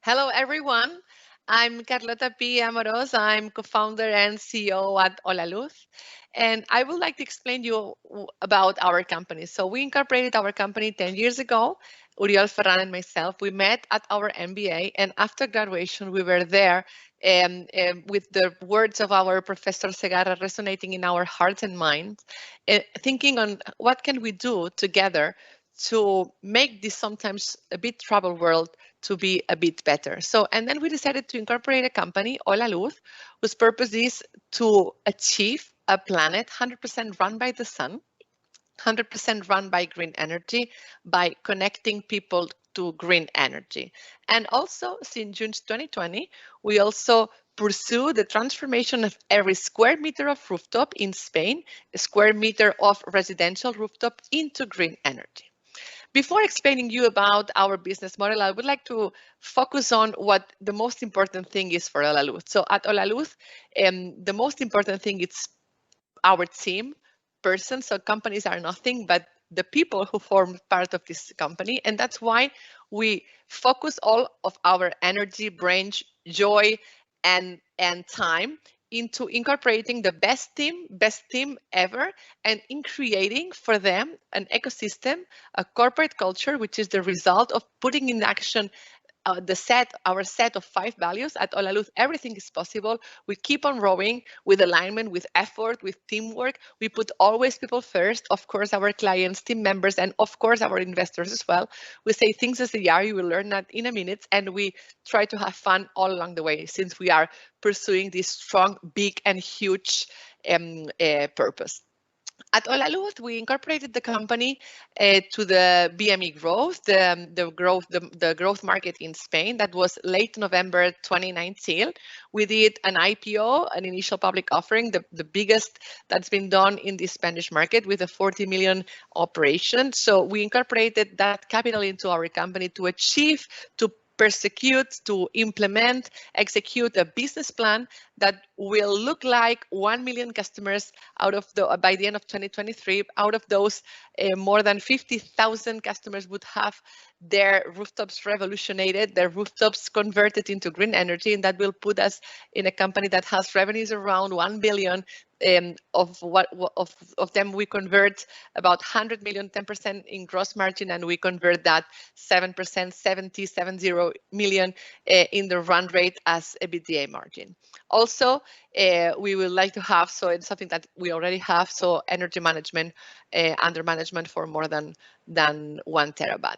Hello, everyone. I'm Carlota PI. I'm co-founder and CEO at Holaluz. And I would like to explain you about our company. So we incorporated our company 10 years ago. Uriel Ferran and myself, we met at our MBA. And after graduation, we were there with the words of our Professor Segarra resonating in our hearts and minds, thinking on what can we do together to make this sometimes a bit troubled world to be a bit better. So, and then we decided to incorporate a company, Holaluz, whose purpose is to achieve a planet 100% run by the sun, 100% run by green energy, by connecting people to green energy. And also, since June 2020, we also pursue the transformation of every square meter of rooftop in Spain, a square meter of residential rooftop, into green energy. Before explaining you about our business model, I would like to focus on what the most important thing is for Holaluz. So at Holaluz, the most important thing is our team, person. So companies are nothing but the people who form part of this company. And that's why we focus all of our energy, brain, joy, and time into incorporating the best team ever, and in creating for them an ecosystem, a corporate culture, which is the result of putting in action our set of 5 values. At Holaluz, everything is possible. We keep on rowing with alignment, with effort, with teamwork. We put always people first, of course, our clients, team members, and of course, our investors as well. We say things as they are. You will learn that in a minute. And we try to have fun all along the way, since we are pursuing this strong, big, and huge purpose. At Holaluz, we incorporated the company to the BME Growth, the growth market in Spain. That was late November 2019. We did an IPO, an initial public offering, the biggest that's been done in the Spanish market, with a 40 million operation. So we incorporated that capital into our company to achieve, to to implement, execute a business plan that will look like 1 million customers by the end of 2023. Out of those, more than 50,000 customers would have their rooftops revolutionated, their rooftops converted into green energy, and that will put us in a company that has revenues around 1 billion. Of them we convert about 100 million, 10% in gross margin, and we convert that 7%, 70 million in the run rate as EBITDA margin. Also, we would like to have, so it's something that we already have, so energy management under management for more than 1 terawatt.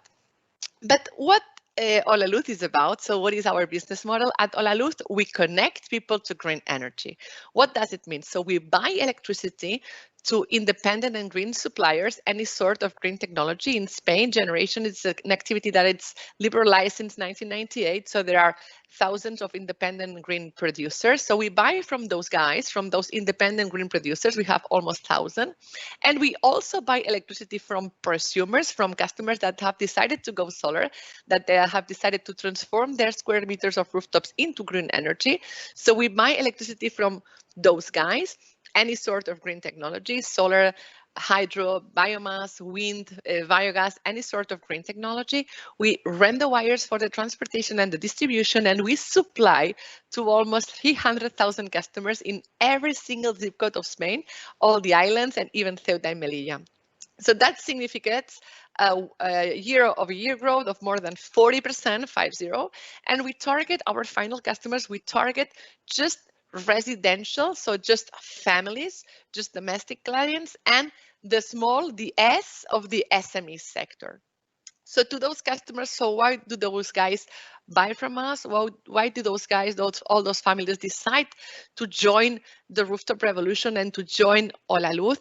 But what Holaluz is about, so what is our business model? At Holaluz, we connect people to green energy. What does it mean? So we buy electricity to independent and green suppliers, any sort of green technology. In Spain, generation is an activity that it's liberalized since 1998. So there are thousands of independent green producers. So we buy from those guys, from those independent green producers. We have almost 1,000. And we also buy electricity from prosumers, from customers that have decided to go solar, that they have decided to transform their square meters of rooftops into green energy. So we buy electricity from those guys, any sort of green technology, solar, hydro, biomass, wind, biogas, any sort of green technology. We rent the wires for the transportation and the distribution, and we supply to almost 300,000 customers in every single zip code of Spain, all the islands, and even Ceuta and Melilla. So that significates a year-over-year growth of more than 40%, 50. And we target our final customers, we target just residential, so just families, just domestic clients, and the S of the SME sector. So to those customers, so why do those guys buy from us? Well, why do those guys, all those families decide to join the rooftop revolution and to join Holaluz?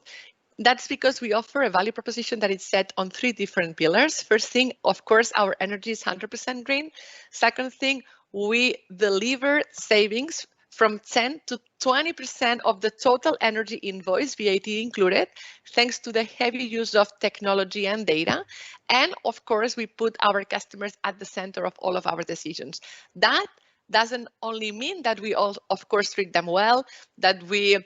That's because we offer a value proposition that is set on 3 different pillars. First thing, of course, our energy is 100% green. Second thing, we deliver savings from 10 to 20% of the total energy invoice, VAT included, thanks to the heavy use of technology and data. And of course, we put our customers at the center of all of our decisions. That doesn't only mean that we all, of course, treat them well, that we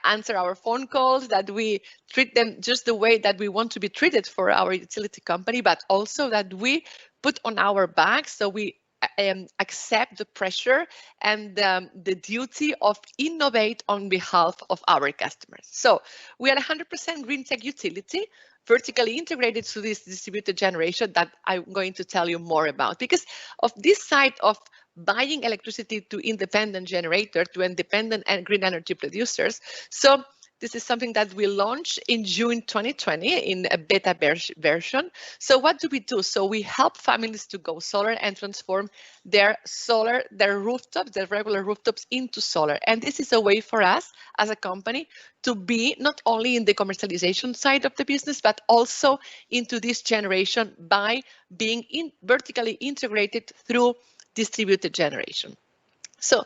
answer our phone calls, that we treat them just the way that we want to be treated for our utility company, but also that we put on our back, so we accept the pressure and the duty of innovate on behalf of our customers. So we are 100% green tech utility, vertically integrated to this distributed generation that I'm going to tell you more about. Because of this side of buying electricity to independent generator, to independent and green energy producers. So this is something that we launched in June 2020 in a beta version. So what do we do? So we help families to go solar and transform their rooftops, their regular rooftops into solar. And this is a way for us as a company to be not only in the commercialization side of the business, but also into this generation by being vertically integrated through distributed generation. So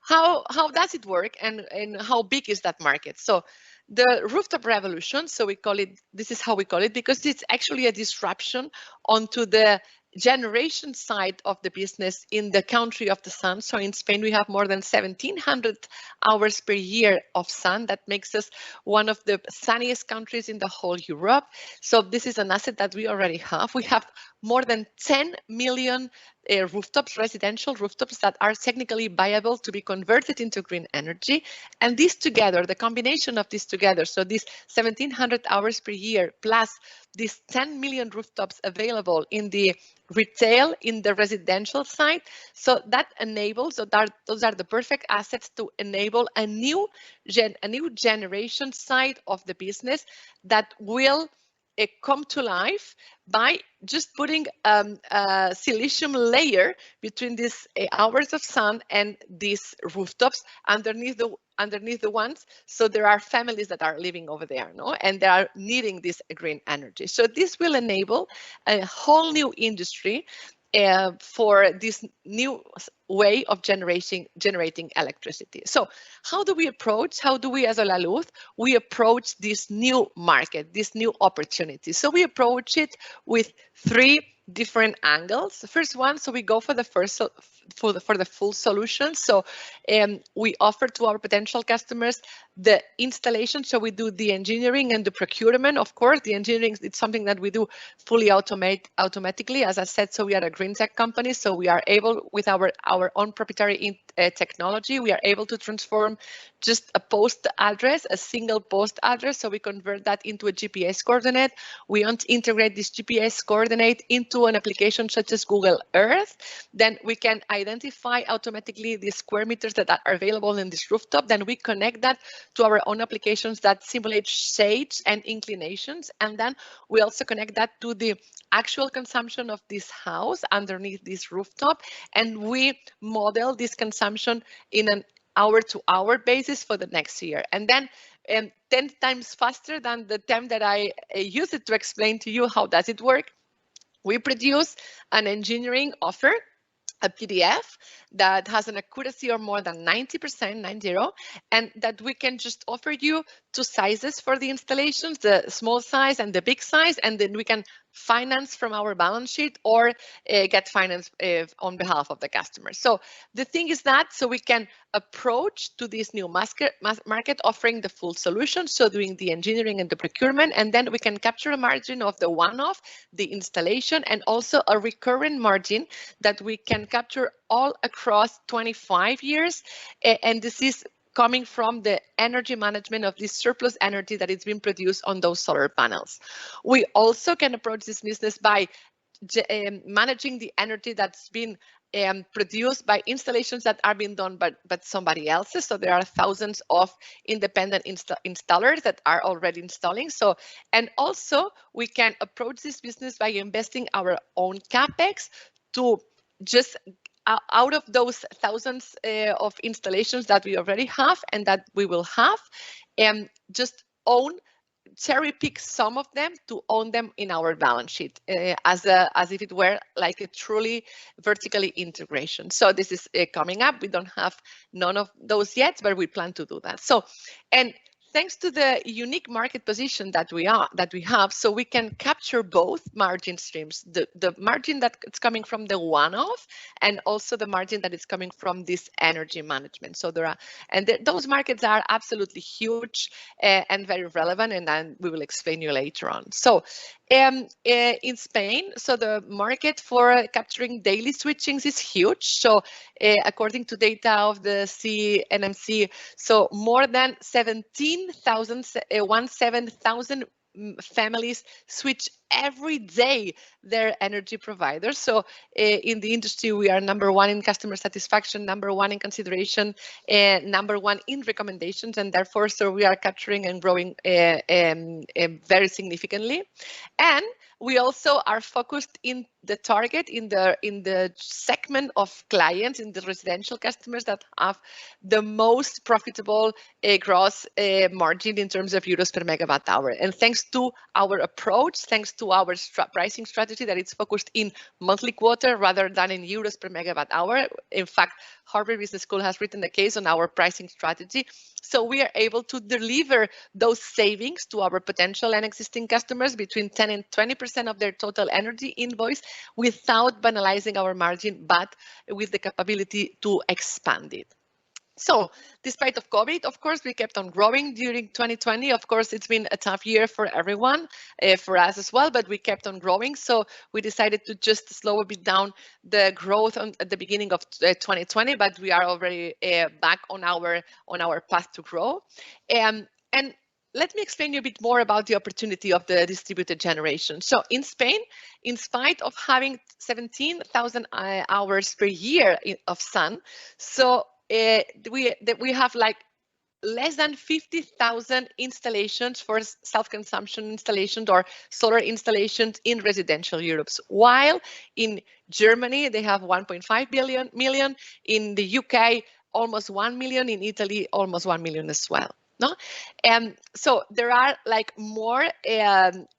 how does it work, and how big is that market? So the rooftop revolution, so we call it, this is how we call it, because it's actually a disruption onto the generation side of the business in the country of the sun. So in Spain, we have more than 1,700 hours per year of sun. That makes us one of the sunniest countries in the whole Europe. So this is an asset that we already have. We have more than 10 million rooftops, residential rooftops that are technically viable to be converted into green energy. And these together, the combination of these together, so these 1,700 hours per year plus these 10 million rooftops available in the retail, in the residential side, so that enables, those are the perfect assets to enable a new generation side of the business that will come to life by just putting a silicium layer between these hours of sun and these rooftops underneath the ones. So there are families that are living over there, no, and they are needing this green energy. So this will enable a whole new industry for this new way of generating electricity. So how do we as Holaluz, we approach this new market, this new opportunity? So we approach it with three different angles. The first one, so we go for the full solution. So we offer to our potential customers the installation. So we do the engineering and the procurement. Of course, the engineering, it's something that we do fully automatically. As I said, so we are a green tech company. So we are able, with our own proprietary technology, we are able to transform just a post address, a single post address. So we convert that into a GPS coordinate. We integrate this GPS coordinate into an application such as Google Earth. Then we can identify automatically the square meters that are available in this rooftop. Then we connect that to our own applications that simulate shades and inclinations. And then we also connect that to the actual consumption of this house underneath this rooftop. And we model this consumption in an hour-to-hour basis for the next year. And then 10 times faster than the time that I use it to explain to you how does it work, we produce an engineering offer, a PDF that has an accuracy of more than 90%, 90, and that we can just offer you two sizes for the installations, the small size and the big size, and then we can finance from our balance sheet or get finance on behalf of the customer. So the thing is that, so we can approach to this new market offering the full solution, so doing the engineering and the procurement, and then we can capture a margin of the one-off, the installation, and also a recurrent margin that we can capture all across 25 years. And this is coming from the energy management of this surplus energy that is being produced on those solar panels. We also can approach this business by managing the energy that's been produced by installations that are being done by somebody else's. So there are thousands of independent installers that are already installing. So, and also we can approach this business by investing our own CapEx to just out of those thousands of installations that we already have and that we will have, just cherry pick some of them to own them in our balance sheet as if it were like a truly vertically integration. So this is coming up. We don't have none of those yet, but we plan to do that. So, and thanks to the unique market position that we have, so we can capture both margin streams, the margin that it's coming from the one-off and also the margin that is coming from this energy management. So there are, and those markets are absolutely huge and very relevant, and then we will explain you later on. So in Spain, so the market for capturing daily switchings is huge. So according to data of the CNMC, so more than 17,000 families switch every day their energy providers. So in the industry, we are #1 in customer satisfaction, #1 in consideration, #1 in recommendations, and therefore, so we are capturing and growing very significantly. And we also are focused in the target, in the segment of clients, in the residential customers that have the most profitable gross margin in terms of euros per megawatt hour. And thanks to our approach, thanks to our pricing strategy that it's focused in monthly quota rather than in euros per megawatt hour. In fact, Harvard Business School has written the case on our pricing strategy. So we are able to deliver those savings to our potential and existing customers between 10 and 20% of their total energy invoice without penalizing our margin, but with the capability to expand it. So despite of COVID, of course, we kept on growing during 2020. Of course, it's been a tough year for everyone, for us as well, but we kept on growing. So we decided to just slow a bit down the growth at the beginning of 2020, but we are already back on our path to grow. And let me explain you a bit more about the opportunity of the distributed generation. So in Spain, in spite of having 17,000 hours per year of sun, so we have like less than 50,000 installations for self-consumption installations or solar installations in residential Europe, while in Germany they have 1.5 million, in the UK almost 1 million, in Italy almost 1 million as well. No, so there are like more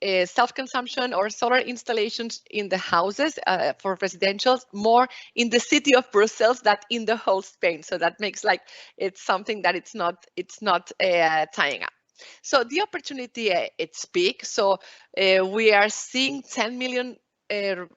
self-consumption or solar installations in the houses for residentials, more in the city of Brussels than in the whole Spain. So that makes like it's something that it's not tying up. So the opportunity it's big. So we are seeing 10 million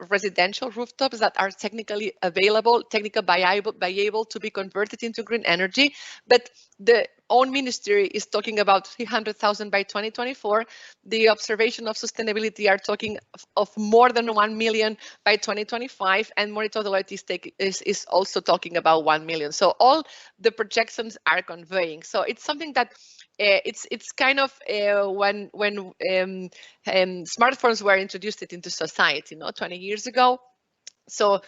residential rooftops that are technically available, viable to be converted into green energy, but the own ministry is talking about 300,000 by 2024. The observation of sustainability are talking of more than 1 million by 2025, and Monitor Deloitte is also talking about 1 million. So all the projections are conveying. So it's something that it's kind of when smartphones were introduced into society, 20 years ago. So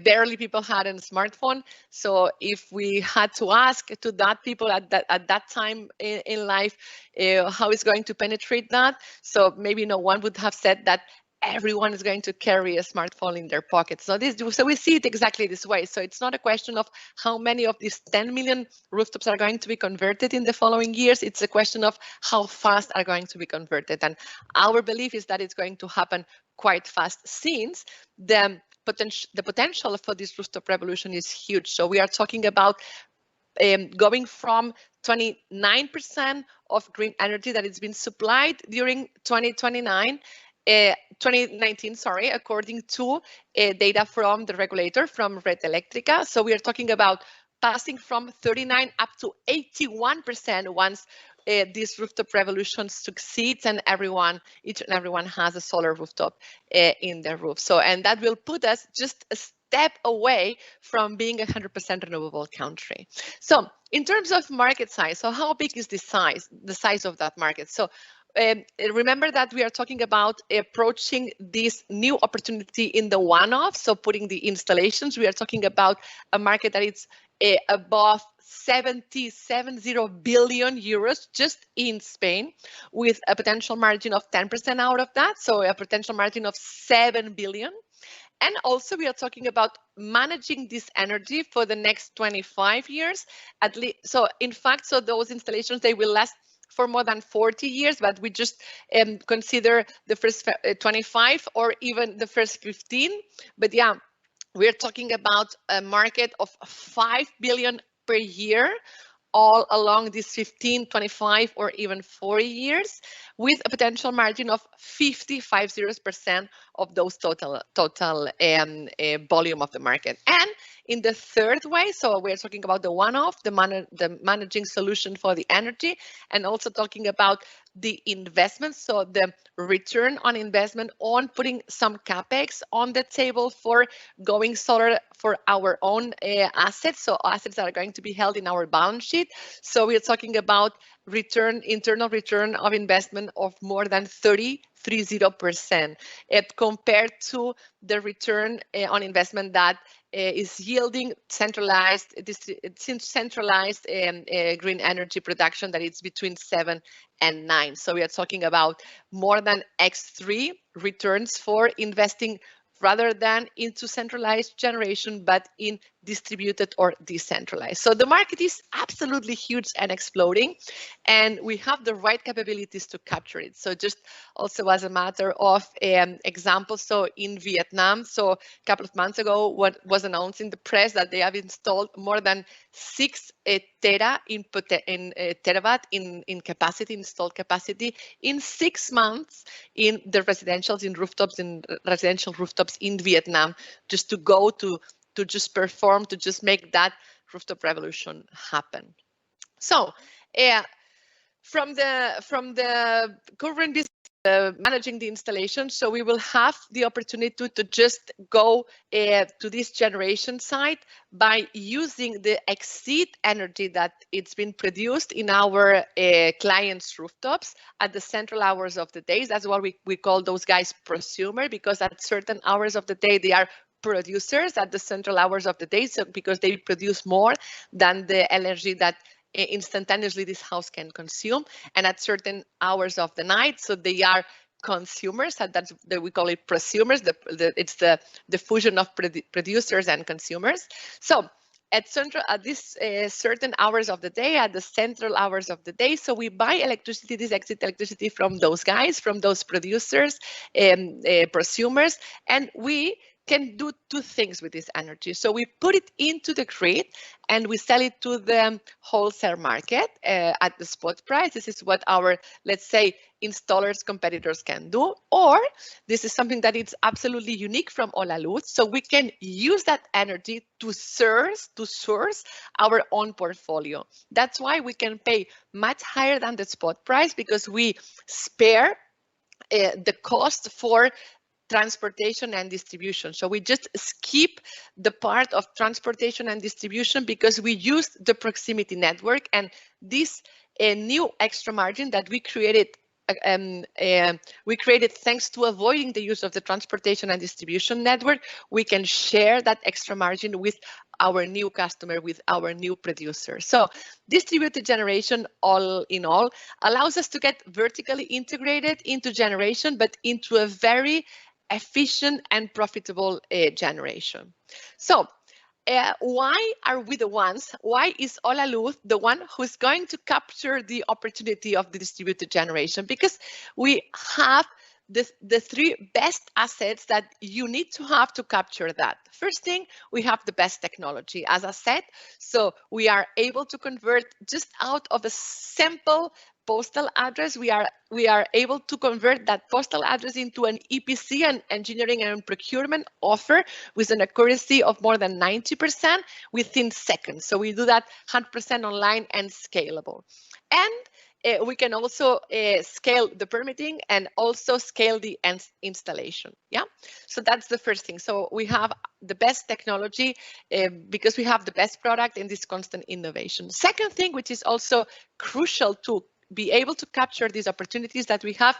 barely people had a smartphone. So if we had to ask to that people at that time in life, how is going to penetrate that? So maybe no one would have said that everyone is going to carry a smartphone in their pocket. So we see it exactly this way. So it's not a question of how many of these 10 million rooftops are going to be converted in the following years. It's a question of how fast are going to be converted. And our belief is that it's going to happen quite fast, since the potential for this rooftop revolution is huge. So we are talking about going from 29% of green energy that has been supplied during 2019, according to data from the regulator, from Red Eléctrica. So we are talking about passing from 39 up to 81% once this rooftop revolution succeeds and each and everyone has a solar rooftop in their roof. So, and that will put us just a step away from being a 100% renewable country. So in terms of market size, so how big is the size of that market? So remember that we are talking about approaching this new opportunity in the one-off, so putting the installations. We are talking about a market that is above 70 billion euros just in Spain, with a potential margin of 10% out of that, so a potential margin of 7 billion. And also we are talking about managing this energy for the next 25 years at least. So in fact, so those installations, they will last for more than 40 years, but we just consider the first 25 or even the first 15. But yeah, we're talking about a market of 5 billion per year all along these 15, 25, or even 40 years, with a potential margin of 50% of those total volume of the market. And in the third way, so we're talking about the one-off, the managing solution for the energy, and also talking about the investment, so the return on investment on putting some capex on the table for going solar for our own assets, so assets that are going to be held in our balance sheet. So we're talking about internal return of investment of more than 30% compared to the return on investment that is yielding centralized green energy production that it's between 7 and 9. So we are talking about more than X3 returns for investing rather than into centralized generation, but in distributed or decentralized. So the market is absolutely huge and exploding, and we have the right capabilities to capture it. So just also as a matter of example, so in Vietnam, so a couple of months ago, what was announced in the press that they have installed more than 6 terawatt in capacity, installed capacity, in 6 months in the residential rooftops in Vietnam, just to go to just perform, to just make that rooftop revolution happen. So from the current business, managing the installation, so we will have the opportunity to just go to this generation site by using the exceed energy that it's been produced in our clients' rooftops at the central hours of the day. That's what we call those guys prosumer, because at certain hours of the day they are producers at the central hours of the day, so because they produce more than the energy that instantaneously this house can consume, and at certain hours of the night, so they are consumers, and that's we call it prosumers. It's the fusion of producers and consumers. So at these certain hours of the day, at the central hours of the day, so we buy electricity, this exit electricity, from those guys, from those producers, prosumers, and we can do 2 things with this energy. So we put it into the grid and we sell it to the wholesale market at the spot price. This is what our, let's say, installers, competitors can do. Or this is something that is absolutely unique from Holaluz. So we can use that energy to source our own portfolio. That's why we can pay much higher than the spot price, because we spare the cost for transportation and distribution. So we just skip the part of transportation and distribution because we use the proximity network, and this new extra margin that we created thanks to avoiding the use of the transportation and distribution network. We can share that extra margin with our new customer, with our new producer. So distributed generation, all in all, allows us to get vertically integrated into generation, but into a very efficient and profitable generation. So why are we the ones? Why is Holaluz the one who's going to capture the opportunity of the distributed generation? Because we have the 3 best assets that you need to have to capture that. First thing, we have the best technology, as I said. So we are able to convert just out of a simple postal address. We are able to convert that postal address into an EPC, and engineering and procurement offer, with an accuracy of more than 90% within seconds. So we do that 100% online and scalable. And we can also scale the permitting and also scale the installation. Yeah, so that's the first thing. So we have the best technology because we have the best product and this constant innovation. Second thing, which is also crucial to be able to capture these opportunities, that we have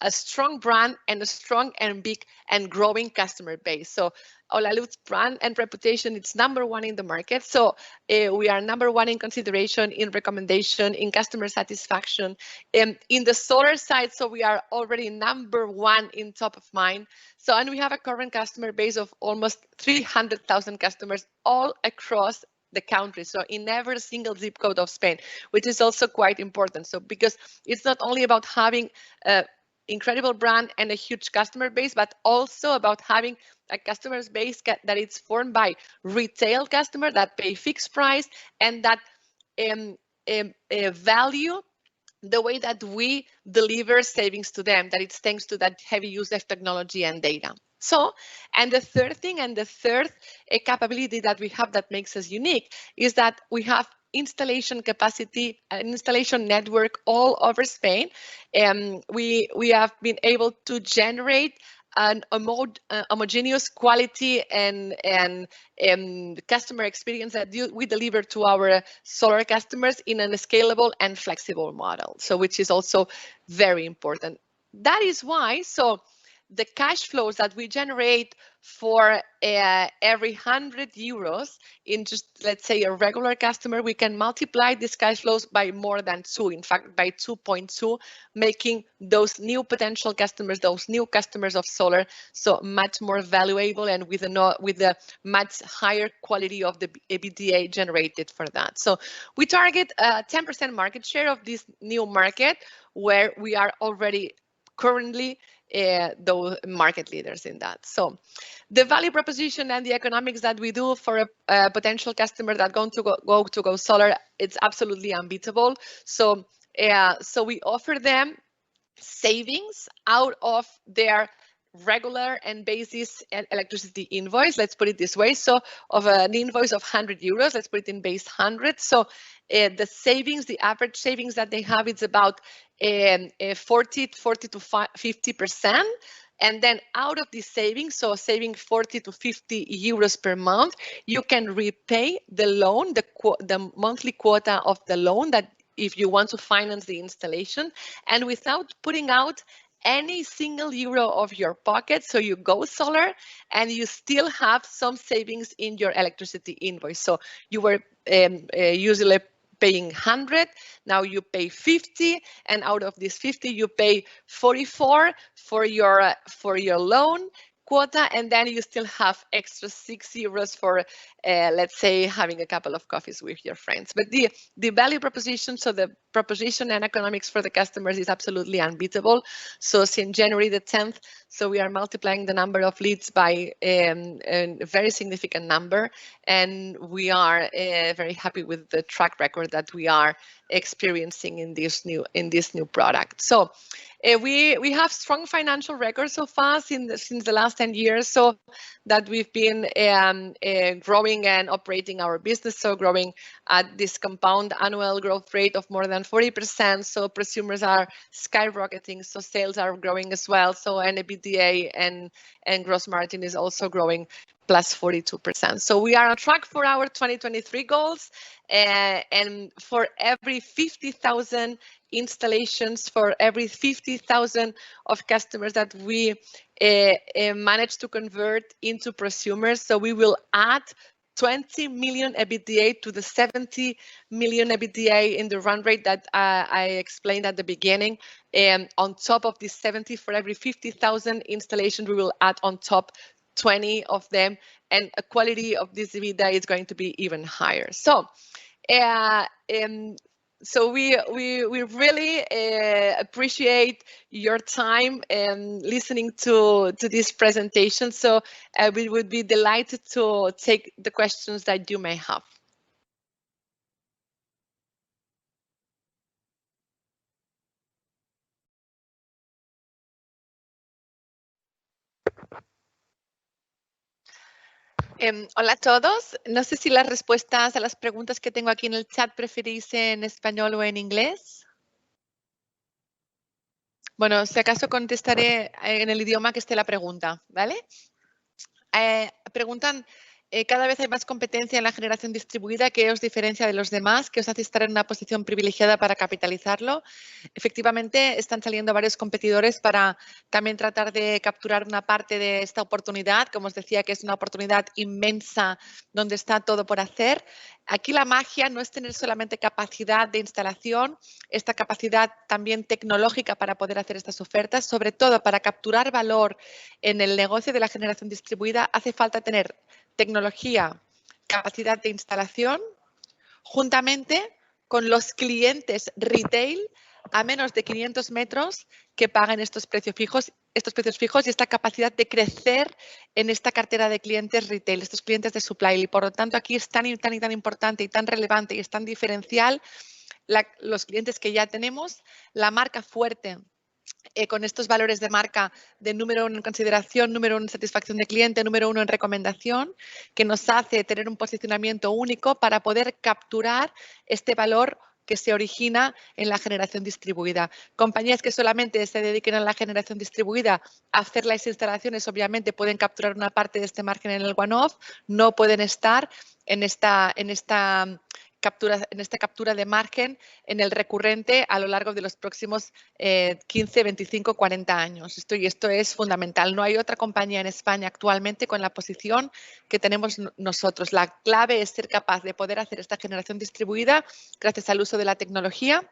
a strong brand and a strong and big and growing customer base. So Holaluz brand and reputation, it's #1 in the market. So we are #1 in consideration, in recommendation, in customer satisfaction. In the solar side, so we are already #1 in top of mind. So, and we have a current customer base of almost 300,000 customers all across the country, so in every single zip code of Spain, which is also quite important. So because it's not only about having an incredible brand and a huge customer base, but also about having a customer base that it's formed by retail customers that pay fixed price, and that value the way that we deliver savings to them, that it's thanks to that heavy use of technology and data. So, and the third thing, and the third capability that we have that makes us unique is that we have installation capacity, an installation network all over Spain. We have been able to generate an homogeneous quality and customer experience that we deliver to our solar customers in a scalable and flexible model. So, which is also very important. That is why, so the cash flows that we generate for every 100 euros in just, let's say, a regular customer, we can multiply these cash flows by more than 2, in fact, by 2.2, making those new potential customers, those new customers of solar, so much more valuable and with a much higher quality of the EBITDA generated for that. So we target 10% market share of this new market where we are already currently the market leaders in that. So the value proposition and the economics that we do for a potential customer that going to go solar, it's absolutely unbeatable. So so we offer them savings out of their regular and basis electricity invoice, let's put it this way. So of an invoice of 100 euros, let's put it in base 100. So the savings, the average savings that they have, it's about 40 to 50%. And then out of these savings, so saving 40 to 50 euros per month, you can repay the loan, the monthly quota of the loan that if you want to finance the installation, and without putting out any single euro of your pocket. So you go solar and you still have some savings in your electricity invoice. So you were usually paying 100, now you pay 50, and out of this 50 you pay 44 for your loan quota, and then you still have extra 6 euros for let's say having a couple of coffees with your friends. But the value proposition, so the proposition and economics for the customers is absolutely unbeatable. So since January the 10th, so we are multiplying the number of leads by a very significant number, and we are very happy with the track record that we are experiencing in this new product. So we have strong financial records so far since the last 10 years, so that we've been growing and operating our business, so growing at this compound annual growth rate of more than 40%. So prosumers are skyrocketing, so sales are growing as well. So and EBITDA and gross margin is also growing plus 42%. So we are on track for our 2023 goals, and for every 50,000 installations, for every 50,000 of customers that we manage to convert into prosumers, so we will add 20 million EBITDA to the 70 million EBITDA in the run rate that I explained at the beginning. On top of this 70, for every 50,000 installations, we will add on top 20 of them, and a quality of this EBITDA is going to be even higher. So so we really appreciate your time and listening to this presentation. So we would be delighted to take the questions that you may have. Hola a todos. No sé si las respuestas a las preguntas que tengo aquí en el chat preferís en español o en inglés. Bueno, si acaso contestaré en el idioma que esté la pregunta, ¿vale? Preguntan, cada vez hay más competencia en la generación distribuida. ¿Qué os diferencia de los demás? ¿Qué os hace estar en una posición privilegiada para capitalizarlo? Efectivamente, están saliendo varios competidores para también tratar de capturar una parte de esta oportunidad. Como os decía, que es una oportunidad inmensa donde está todo por hacer. Aquí la magia no es tener solamente capacidad de instalación, esta capacidad también tecnológica para poder hacer estas ofertas, sobre todo para capturar valor en el negocio de la generación distribuida, hace falta tener tecnología, capacidad de instalación, juntamente con los clientes retail a menos de 500 metros que paguen estos precios fijos y esta capacidad de crecer en esta cartera de clientes retail, estos clientes de supply. Y por lo tanto aquí es tan importante y tan relevante y es tan diferencial los clientes que ya tenemos, la marca fuerte, con estos valores de marca de número 1 en consideración, número 1 en satisfacción de cliente, número 1 en recomendación, que nos hace tener un posicionamiento único para poder capturar este valor que se origina en la generación distribuida. Compañías que solamente se dediquen a la generación distribuida, a hacer las instalaciones, obviamente pueden capturar una parte de este margen en el one-off, no pueden estar en esta captura de margen en el recurrente a lo largo de los próximos 15, 25, 40 años. Esto es fundamental. No hay otra compañía en España actualmente con la posición que tenemos nosotros. La clave es ser capaz de poder hacer esta generación distribuida gracias al uso de la tecnología,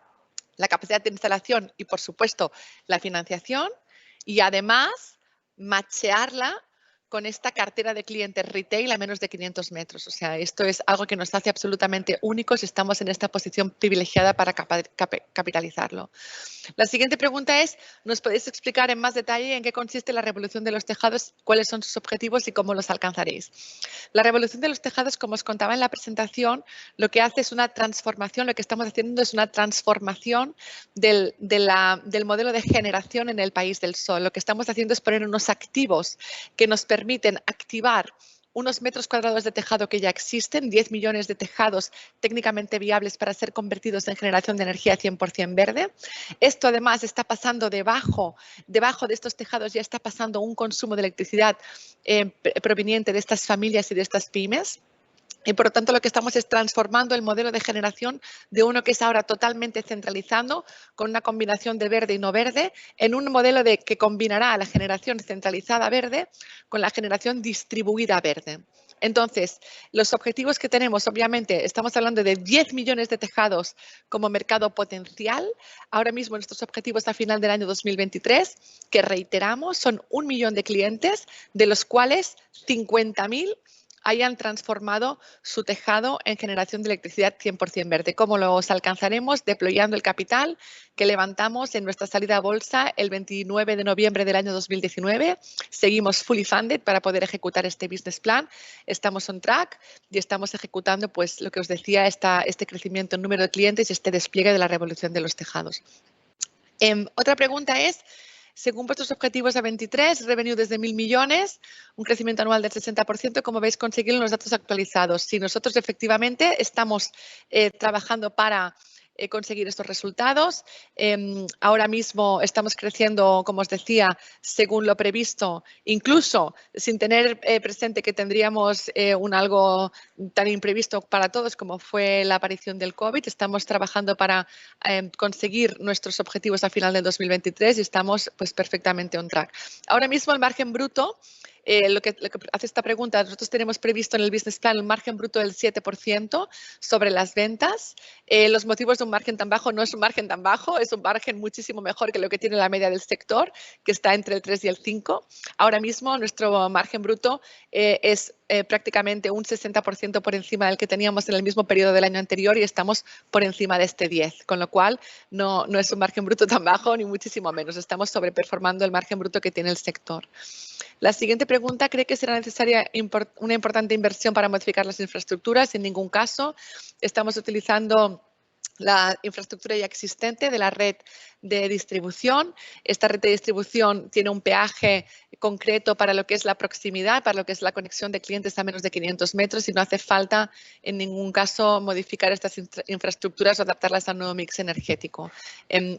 la capacidad de instalación y, por supuesto, la financiación, y además machearla con esta cartera de clientes retail a menos de 500 metros. O sea, esto es algo que nos hace absolutamente únicos y estamos en esta posición privilegiada para capitalizarlo. La siguiente pregunta es, ¿nos podéis explicar en más detalle en qué consiste la revolución de los tejados, cuáles son sus objetivos y cómo los alcanzaréis? La revolución de los tejados, como os contaba en la presentación, lo que hace es una transformación, lo que estamos haciendo es una transformación del modelo de generación en el país del sol. Lo que estamos haciendo es poner unos activos que nos permiten activar unos metros cuadrados de tejado que ya existen, 10 millones de tejados técnicamente viables para ser convertidos en generación de energía 100% verde. Esto además está pasando debajo de estos tejados, ya está pasando un consumo de electricidad proveniente de estas familias y de estas pymes. Y por lo tanto lo que estamos es transformando el modelo de generación de uno que es ahora totalmente centralizado, con una combinación de verde y no verde, en un modelo que combinará la generación centralizada verde con la generación distribuida verde. Entonces, los objetivos que tenemos, obviamente, estamos hablando de 10 millones de tejados como mercado potencial. Ahora mismo nuestros objetivos a final del año 2023, que reiteramos, son 1 millón de clientes, de los cuales 50.000 hayan transformado su tejado en generación de electricidad 100% verde. ¿Cómo los alcanzaremos? Deployando el capital que levantamos en nuestra salida a bolsa el 29 de noviembre del año 2019. Seguimos fully funded para poder ejecutar este business plan. Estamos on track y estamos ejecutando, pues, lo que os decía, este crecimiento en número de clientes y este despliegue de la revolución de los tejados. Otra pregunta es, según vuestros objetivos a 23, revenue desde 1.000 millones, un crecimiento anual del 60%, ¿cómo veis conseguirlo en los datos actualizados? Si nosotros efectivamente estamos trabajando para conseguir estos resultados. Ahora mismo estamos creciendo, como os decía, según lo previsto, incluso sin tener presente que tendríamos algo tan imprevisto para todos como fue la aparición del COVID. Estamos trabajando para conseguir nuestros objetivos a final del 2023 y estamos pues perfectamente on track. Ahora mismo el margen bruto, lo que hace esta pregunta, nosotros tenemos previsto en el business plan un margen bruto del 7% sobre las ventas. Los motivos de un margen tan bajo no es un margen tan bajo, es un margen muchísimo mejor que lo que tiene la media del sector, que está entre el 3 y el 5. Ahora mismo nuestro margen bruto es prácticamente un 60% por encima del que teníamos en el mismo periodo del año anterior y estamos por encima de este 10, con lo cual no es un margen bruto tan bajo ni muchísimo menos. Estamos sobreperformando el margen bruto que tiene el sector. La siguiente pregunta, ¿cree que será necesaria una importante inversión para modificar las infraestructuras? En ningún caso. Estamos utilizando la infraestructura ya existente de la red de distribución. Esta red de distribución tiene un peaje concreto para lo que es la proximidad, para lo que es la conexión de clientes a menos de 500 metros y no hace falta en ningún caso modificar estas infraestructuras o adaptarlas al nuevo mix energético.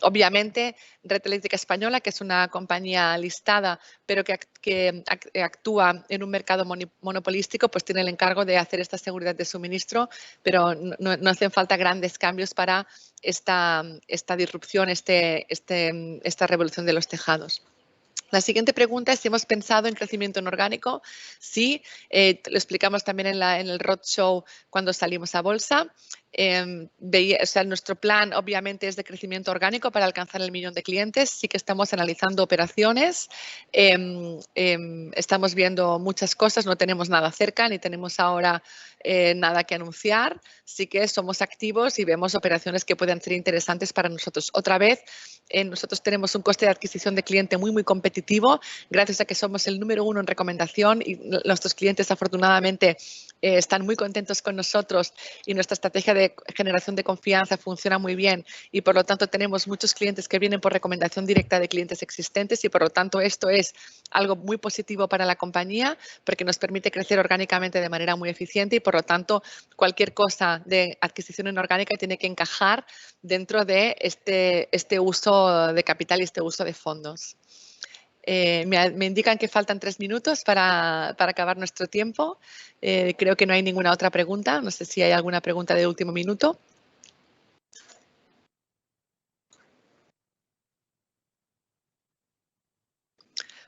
Obviamente, Red Eléctrica Española, que es una compañía listada, pero que actúa en un mercado monopolístico, pues tiene el encargo de hacer esta seguridad de suministro, pero no hacen falta grandes cambios para esta disrupción, esta revolución de los tejados. La siguiente pregunta es si hemos pensado en crecimiento inorgánico. Sí, lo explicamos también en el roadshow cuando salimos a bolsa. Nuestro plan obviamente es de crecimiento orgánico para alcanzar el 1 millón de clientes. Sí que estamos analizando operaciones, estamos viendo muchas cosas, no tenemos nada cerca ni tenemos ahora nada que anunciar. Sí que somos activos y vemos operaciones que pueden ser interesantes para nosotros. Otra vez, nosotros tenemos un coste de adquisición de cliente muy competitivo gracias a que somos el número 1 en recomendación y nuestros clientes afortunadamente están muy contentos con nosotros y nuestra estrategia de generación de confianza funciona muy bien y por lo tanto tenemos muchos clientes que vienen por recomendación directa de clientes existentes y por lo tanto esto es algo muy positivo para la compañía porque nos permite crecer orgánicamente de manera muy eficiente y por lo tanto cualquier cosa de adquisición inorgánica tiene que encajar dentro de este uso de capital y este uso de fondos. Me indican que faltan 3 minutos para acabar nuestro tiempo. Creo que no hay ninguna otra pregunta. No sé si hay alguna pregunta de último minuto.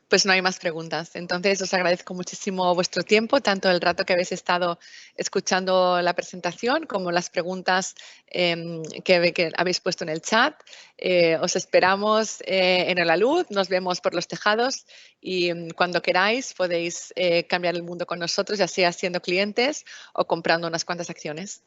Pues no hay más preguntas. Entonces, os agradezco muchísimo vuestro tiempo, tanto el rato que habéis estado escuchando la presentación como las preguntas que habéis puesto en el chat. Os esperamos en Holaluz, nos vemos por los tejados y cuando queráis podéis cambiar el mundo con nosotros, ya sea siendo clientes o comprando unas cuantas acciones.